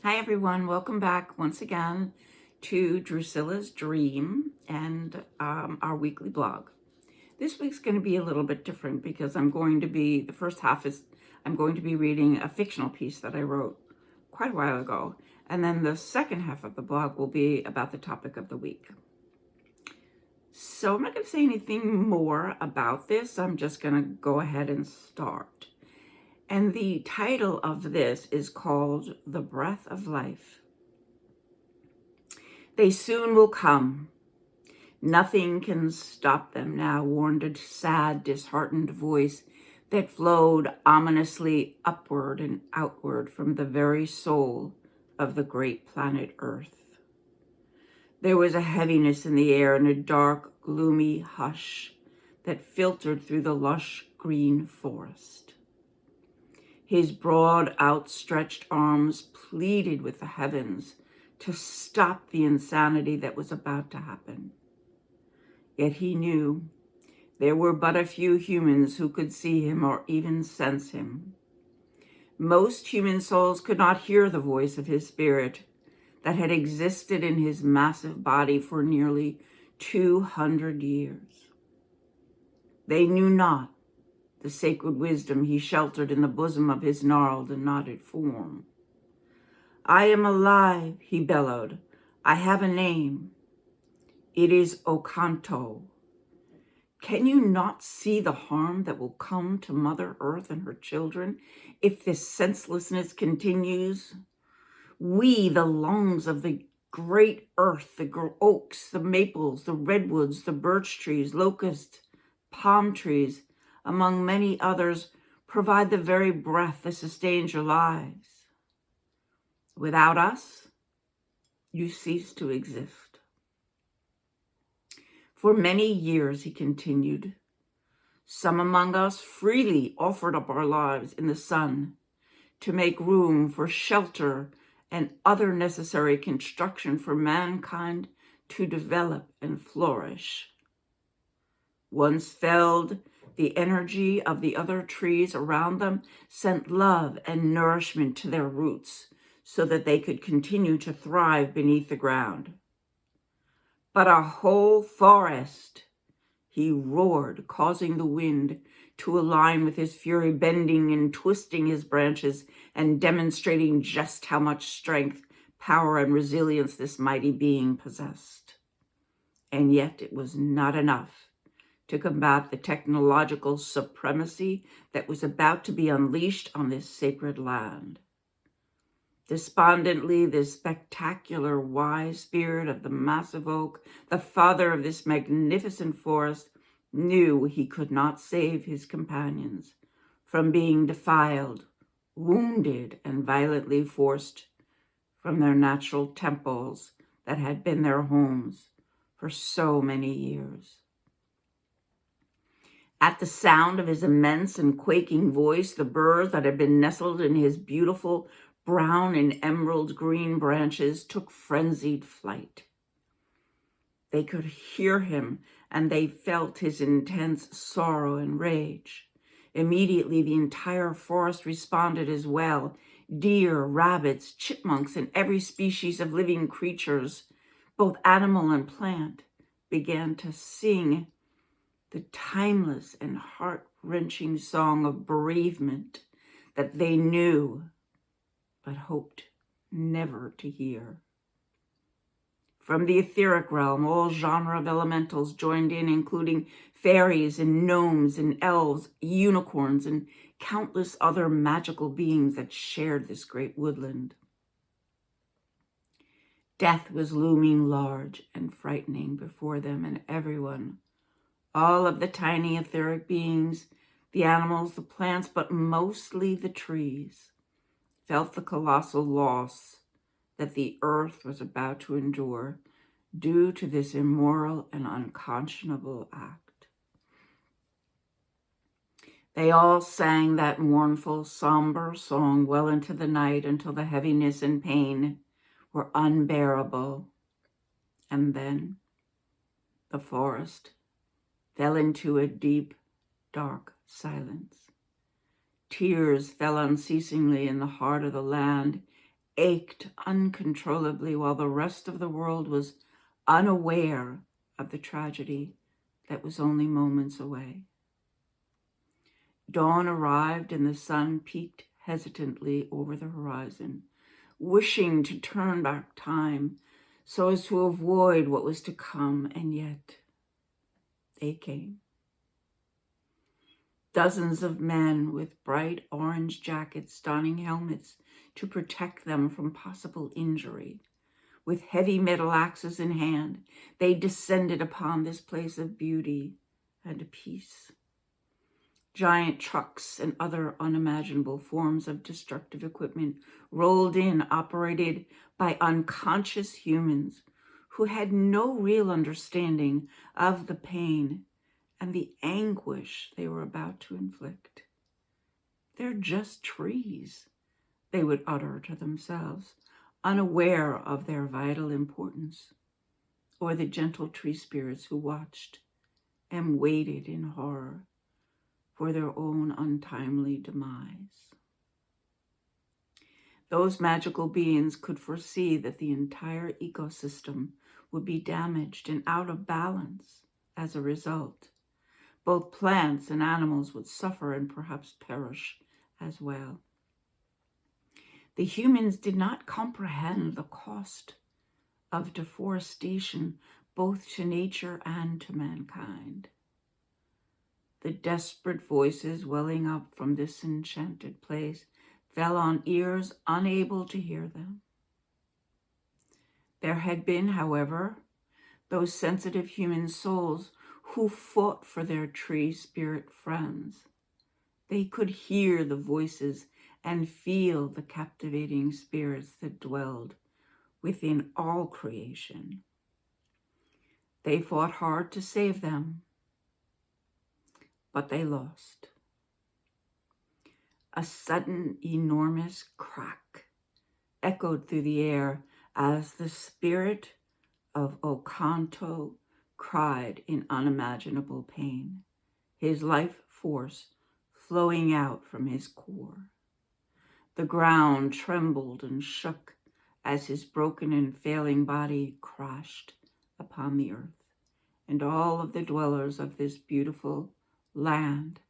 Hi everyone, welcome back once again to Drusilla's Dream and our weekly blog. This week's going to be a little bit different because the first half is, I'm going to be reading a fictional piece that I wrote quite a while ago. And then the second half of the blog will be about the topic of the week. So I'm not going to say anything more about this. I'm just going to go ahead and start. And the title of this is called The Breath of Life. They soon will come. Nothing can stop them now, warned a sad, disheartened voice that flowed ominously upward and outward from the very soul of the great planet Earth. There was a heaviness in the air and a dark, gloomy hush that filtered through the lush green forest. His broad, outstretched arms pleaded with the heavens to stop the insanity that was about to happen. Yet he knew there were but a few humans who could see him or even sense him. Most human souls could not hear the voice of his spirit that had existed in his massive body for nearly 200 years. They knew not the sacred wisdom he sheltered in the bosom of his gnarled and knotted form. I am alive, he bellowed. I have a name. It is Okanto. Can you not see the harm that will come to Mother Earth and her children if this senselessness continues? We, the lungs of the great earth, the oaks, the maples, the redwoods, the birch trees, locusts, palm trees, among many others, provide the very breath that sustains your lives. Without us, you cease to exist. For many years, he continued, some among us freely offered up our lives in the sun to make room for shelter and other necessary construction for mankind to develop and flourish. Once felled, the energy of the other trees around them sent love and nourishment to their roots so that they could continue to thrive beneath the ground. But a whole forest, he roared, causing the wind to align with his fury, bending and twisting his branches and demonstrating just how much strength, power, and resilience this mighty being possessed. And yet it was not enough to combat the technological supremacy that was about to be unleashed on this sacred land. Despondently, this spectacular, wise spirit of the massive oak, the father of this magnificent forest, knew he could not save his companions from being defiled, wounded, and violently forced from their natural temples that had been their homes for so many years. At the sound of his immense and quaking voice, the birds that had been nestled in his beautiful brown and emerald green branches took frenzied flight. They could hear him, and they felt his intense sorrow and rage. Immediately, the entire forest responded as well. Deer, rabbits, chipmunks, and every species of living creatures, both animal and plant, began to sing the timeless and heart-wrenching song of bereavement that they knew but hoped never to hear. From the etheric realm, all genre of elementals joined in, including fairies and gnomes and elves, unicorns, and countless other magical beings that shared this great woodland. Death was looming large and frightening before them, and everyone, all of the tiny etheric beings, the animals, the plants, but mostly the trees, felt the colossal loss that the earth was about to endure due to this immoral and unconscionable act. They all sang that mournful, somber song well into the night until the heaviness and pain were unbearable. And then the forest fell into a deep, dark silence. Tears fell unceasingly in the heart of the land, ached uncontrollably while the rest of the world was unaware of the tragedy that was only moments away. Dawn arrived and the sun peeked hesitantly over the horizon, wishing to turn back time so as to avoid what was to come, and yet they came. Dozens of men with bright orange jackets donning helmets to protect them from possible injury. With heavy metal axes in hand, they descended upon this place of beauty and peace. Giant trucks and other unimaginable forms of destructive equipment rolled in, operated by unconscious humans who had no real understanding of the pain and the anguish they were about to inflict. "They're just trees," they would utter to themselves, unaware of their vital importance, or the gentle tree spirits who watched and waited in horror for their own untimely demise. Those magical beings could foresee that the entire ecosystem would be damaged and out of balance as a result. Both plants and animals would suffer and perhaps perish as well. The humans did not comprehend the cost of deforestation, both to nature and to mankind. The desperate voices welling up from this enchanted place fell on ears unable to hear them. There had been, however, those sensitive human souls who fought for their tree spirit friends. They could hear the voices and feel the captivating spirits that dwelled within all creation. They fought hard to save them, but they lost. A sudden, enormous crack echoed through the air as the spirit of Okanto cried in unimaginable pain, his life force flowing out from his core. The ground trembled and shook as his broken and failing body crashed upon the earth, and all of the dwellers of this beautiful land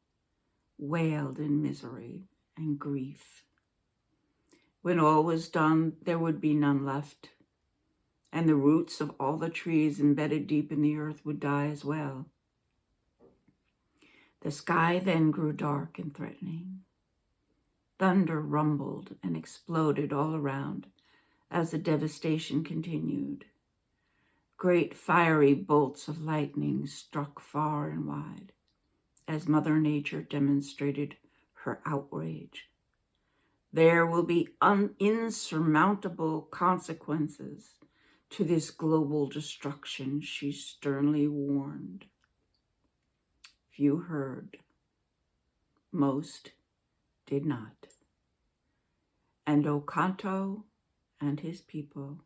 wailed in misery and grief. When all was done, there would be none left, and the roots of all the trees embedded deep in the earth would die as well. The sky then grew dark and threatening. Thunder rumbled and exploded all around as the devastation continued. Great fiery bolts of lightning struck far and wide as Mother Nature demonstrated her outrage. There will be insurmountable consequences to this global destruction, she sternly warned. Few heard. Most did not. And Okanto and his people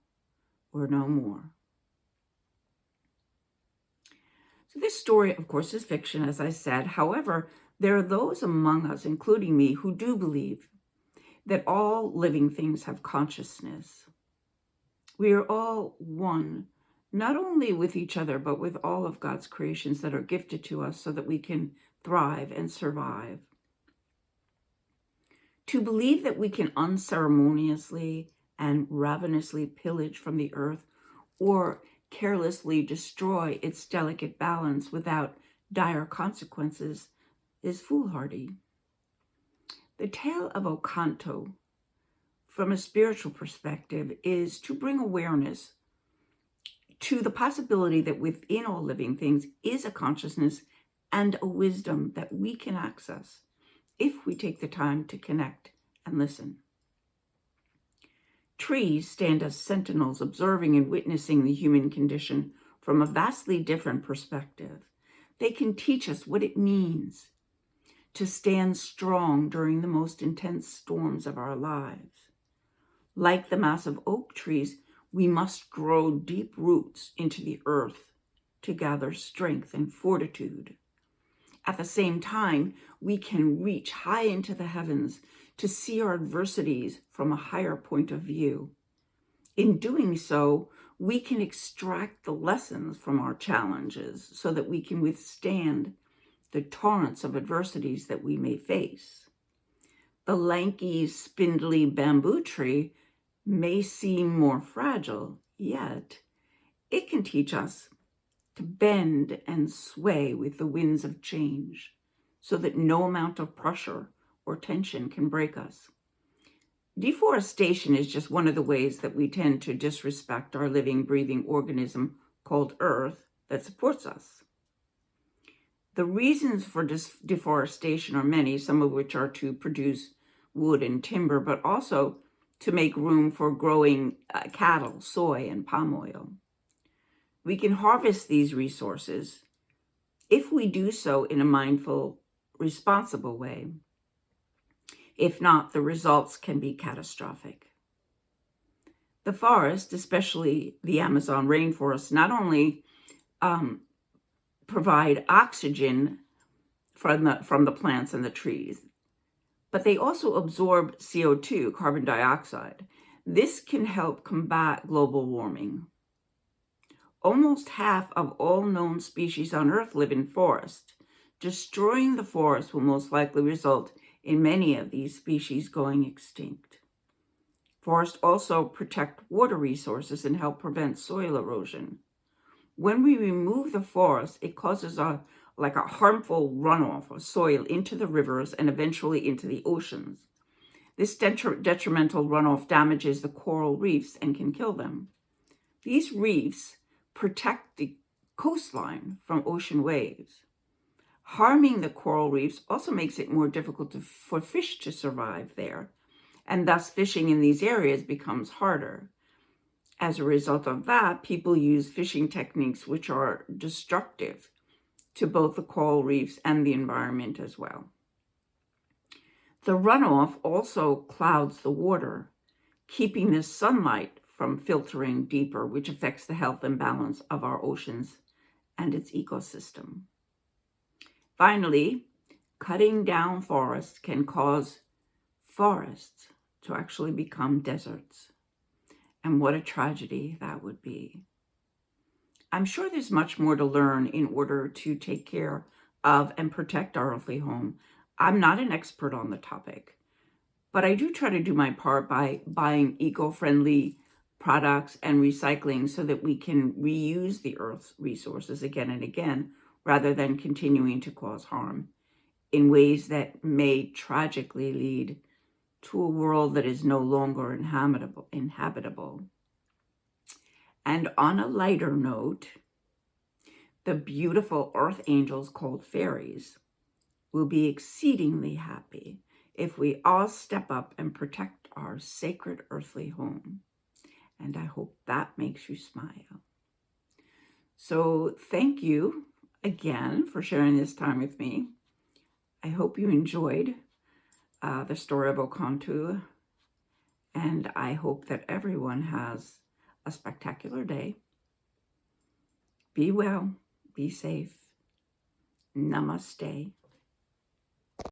were no more. So this story, of course, is fiction, as I said. However, there are those among us, including me, who do believe that all living things have consciousness. We are all one, not only with each other, but with all of God's creations that are gifted to us so that we can thrive and survive. To believe that we can unceremoniously and ravenously pillage from the earth or carelessly destroy its delicate balance without dire consequences is foolhardy. The tale of Okanto, from a spiritual perspective, is to bring awareness to the possibility that within all living things is a consciousness and a wisdom that we can access if we take the time to connect and listen. Trees stand as sentinels, observing and witnessing the human condition from a vastly different perspective. They can teach us what it means to stand strong during the most intense storms of our lives. Like the massive oak trees, we must grow deep roots into the earth to gather strength and fortitude. At the same time, we can reach high into the heavens to see our adversities from a higher point of view. In doing so, we can extract the lessons from our challenges so that we can withstand the torrents of adversities that we may face. The lanky, spindly bamboo tree may seem more fragile, yet it can teach us to bend and sway with the winds of change so that no amount of pressure or tension can break us. Deforestation is just one of the ways that we tend to disrespect our living, breathing organism called Earth that supports us. The reasons for deforestation are many, some of which are to produce wood and timber, but also to make room for growing cattle, soy, and palm oil. We can harvest these resources if we do so in a mindful, responsible way. If not, the results can be catastrophic. The forest, especially the Amazon rainforest, not only provide oxygen from the plants and the trees, but they also absorb CO2, carbon dioxide. This can help combat global warming. Almost half of all known species on Earth live in forests. Destroying the forest will most likely result in many of these species going extinct. Forests also protect water resources and help prevent soil erosion. When we remove the forest, it causes a harmful runoff of soil into the rivers and eventually into the oceans. This detrimental runoff damages the coral reefs and can kill them. These reefs protect the coastline from ocean waves. Harming the coral reefs also makes it more difficult for fish to survive there, and thus fishing in these areas becomes harder. As a result of that, people use fishing techniques which are destructive to both the coral reefs and the environment as well. The runoff also clouds the water, keeping the sunlight from filtering deeper, which affects the health and balance of our oceans and its ecosystem. Finally, cutting down forests can cause forests to actually become deserts. And what a tragedy that would be. I'm sure there's much more to learn in order to take care of and protect our earthly home. I'm not an expert on the topic, but I do try to do my part by buying eco-friendly products and recycling so that we can reuse the Earth's resources again and again, rather than continuing to cause harm in ways that may tragically lead to a world that is no longer inhabitable. And on a lighter note, the beautiful earth angels called fairies will be exceedingly happy if we all step up and protect our sacred earthly home. And I hope that makes you smile. So thank you again for sharing this time with me. I hope you enjoyed the story of Okantu, and I hope that everyone has a spectacular day. Be well, be safe. Namaste.